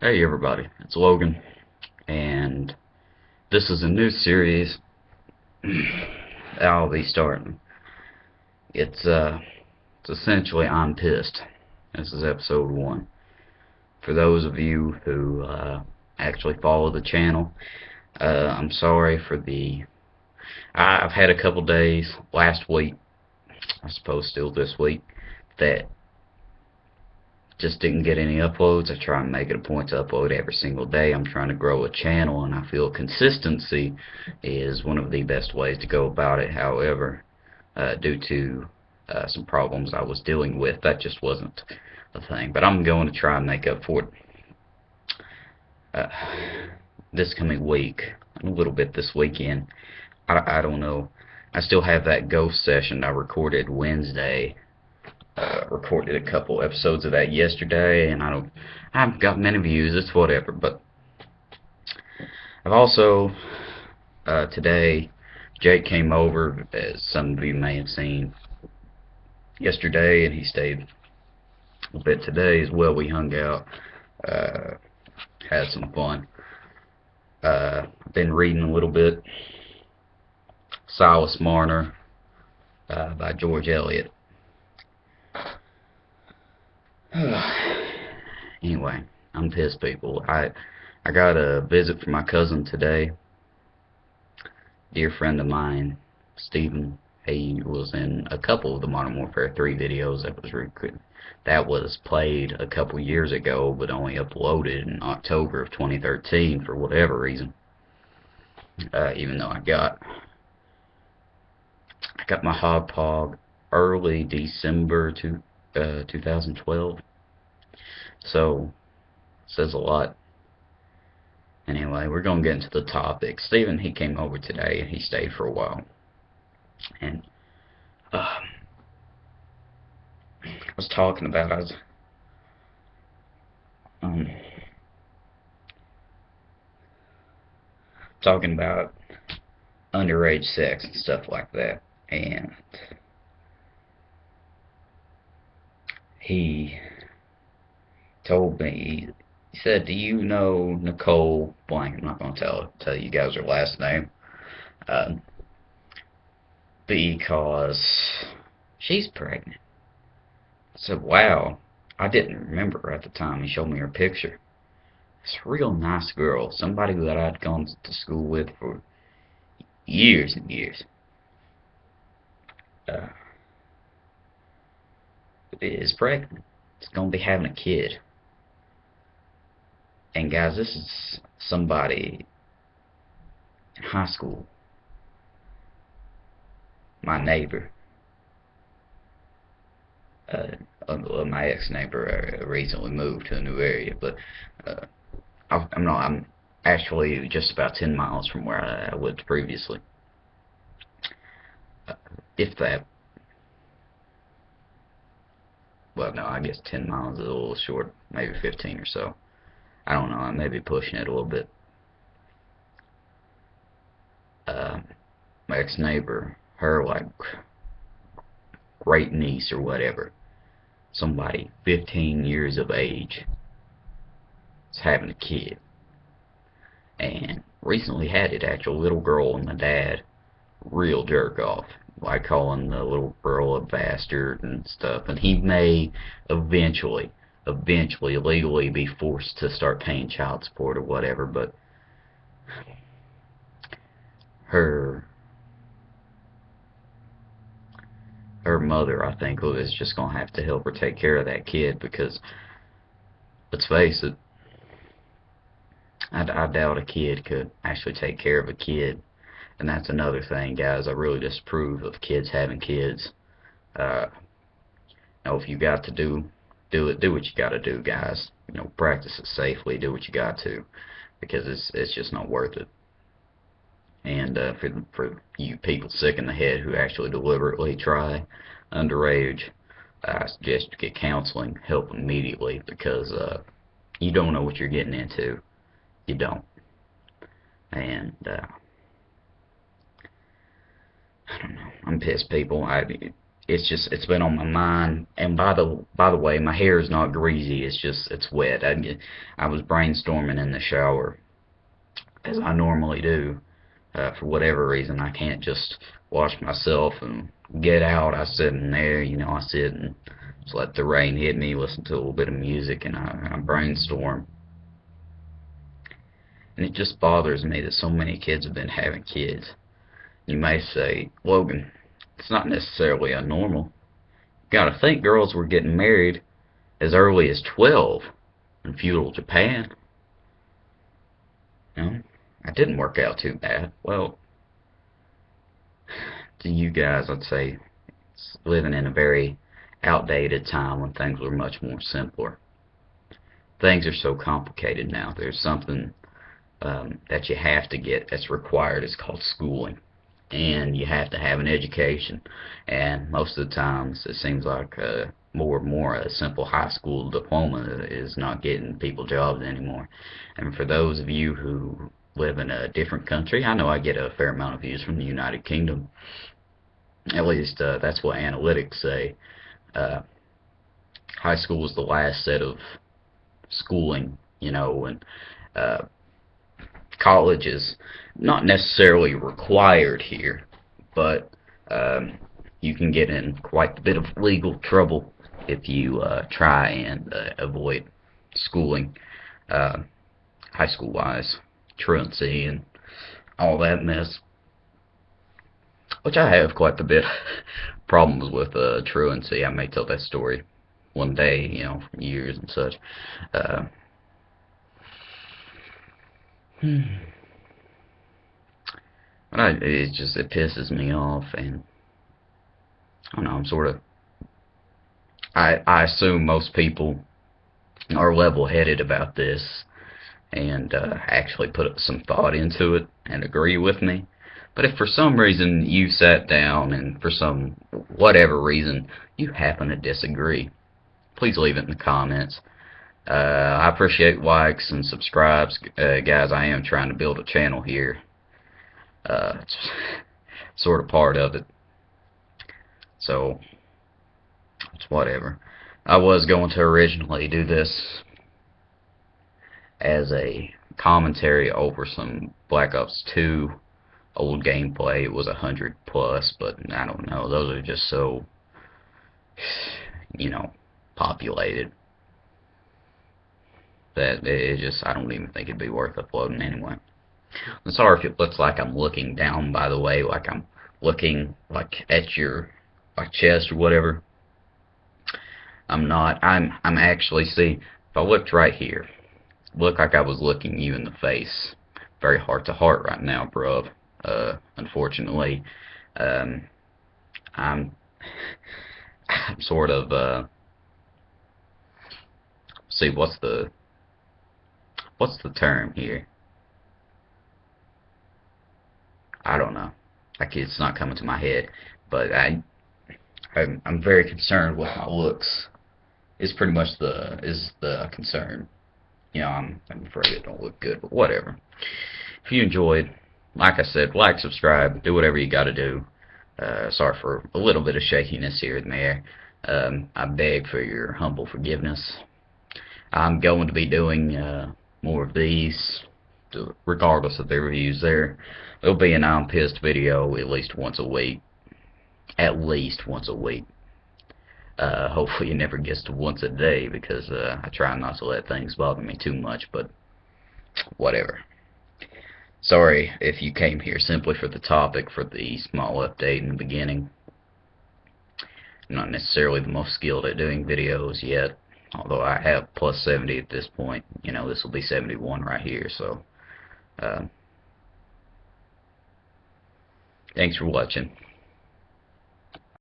Hey everybody, it's Logan, and this is a new series I'll be starting. It's essentially I'm pissed. This is episode 1. For those of you who actually follow the channel, I'm sorry for I've had a couple days last week, I suppose still this week, that just didn't get any uploads. I try and make it a point to upload every single day. I'm trying to grow a channel, and I feel consistency is one of the best ways to go about it. However, due to some problems I was dealing with, that just wasn't a thing. But I'm going to try and make up for it uh, this coming week, a little bit this weekend. I don't know. I still have that ghost session I recorded Wednesday. Recorded a couple episodes of that yesterday, and I haven't got many views. It's whatever. But I've also today, Jake came over, as some of you may have seen yesterday, and he stayed a bit today as well. We hung out, uh, had some fun. Been reading a little bit. Silas Marner by George Eliot. Anyway, I'm pissed, people. I got a visit from my cousin today. Dear friend of mine, Stephen. He was in a couple of the Modern Warfare 3 videos that was played a couple years ago, but only uploaded in October of 2013 for whatever reason. Even though I got my Hogpog early December 2012. So, says a lot. Anyway, we're going to get into the topic. Steven, he came over today and he stayed for a while. And I was talking about, um, talking about underage sex and stuff like that. And he told me, he said, "Do you know Nicole Blank?" I'm not going to tell you guys her last name, uh, because she's pregnant. I said, "Wow." I didn't remember her at the time. He showed me her picture. It's a real nice girl, somebody that I'd gone to school with for years and years. Uh, is pregnant. It's going to be having a kid. And guys, this is somebody in high school, my neighbor, my ex-neighbor recently moved to a new area, but uh, I'm actually just about 10 miles from where I lived previously. Uh, if that, well, no, I guess 10 miles is a little short, maybe 15 or so. I don't know, I may be pushing it a little bit. Uh, my ex-neighbor, her, like, great niece or whatever, somebody 15 years of age, is having a kid. And recently had it, actual little girl and the dad, real jerk off, like calling the little girl a bastard and stuff. And he may eventually legally be forced to start paying child support or whatever, but her her mother, I think, is just gonna have to help her take care of that kid, because let's face it, I doubt a kid could actually take care of a kid. And that's another thing, guys. I really disapprove of kids having kids. Uh, if you got to do it. Do what you got to do, guys. Practice it safely. Do what you got to, because it's just not worth it. And for you people sick in the head who actually deliberately try underage, I suggest you get counseling, help immediately, because you don't know what you're getting into. You don't. And I don't know. I'm pissed, people. it's been on my mind. And by the way, my hair is not greasy. It's wet. I was brainstorming in the shower as I normally do. For whatever reason, I can't just wash myself and get out. I sit in there, I sit and just let the rain hit me, listen to a little bit of music, and I brainstorm. And it just bothers me that so many kids have been having kids. You may say, Logan, it's not necessarily abnormal. You gotta think girls were getting married as early as 12 in feudal Japan. That didn't work out too bad. Well, to you guys, I'd say it's living in a very outdated time when things were much more simpler. Things are so complicated now. There's something that you have to get that's required. It's called schooling. And you have to have an education. And most of the times it seems like more and more a simple high school diploma is not getting people jobs anymore. And for those of you who live in a different country, I know I get a fair amount of views from the United Kingdom. At least that's what analytics say. High school is the last set of schooling, and college is not necessarily required here, but you can get in quite a bit of legal trouble if you try and avoid schooling, high school wise, truancy and all that mess, which I have quite a bit problems with truancy. I may tell that story one day, from years and such. But it pisses me off, and I don't know, I'm sort of, I assume most people are level-headed about this and actually put some thought into it and agree with me. But if for some reason you sat down and for some whatever reason you happen to disagree, please leave it in the comments. I appreciate likes and subscribes, guys. I am trying to build a channel here. It's sort of part of it. So, it's whatever. I was going to originally do this as a commentary over some Black Ops 2 old gameplay. It was 100 plus, but I don't know. Those are just so, populated that I don't even think it'd be worth uploading anyway. I'm sorry if it looks like I'm looking down, by the way, like I'm looking like at your chest or whatever. I'm not. I'm actually, see, if I looked right here, look like I was looking you in the face. Very heart to heart right now, bruv. Unfortunately, I'm sort of see, what's the term here? I don't know. It's not coming to my head, but I'm very concerned with my looks. Is pretty much the concern. I'm afraid it don't look good, but whatever. If you enjoyed, like I said, like, subscribe, do whatever you gotta do. Sorry for a little bit of shakiness here and there. I beg for your humble forgiveness. I'm going to be doing more of these, regardless of the reviews there. There'll be an I'm Pissed video at least once a week. At least once a week. Hopefully it never gets to once a day, because I try not to let things bother me too much, but whatever. Sorry if you came here simply for the topic, for the small update in the beginning. I'm not necessarily the most skilled at doing videos yet, although I have plus 70 at this point. This will be 71 right here, so thanks for watching.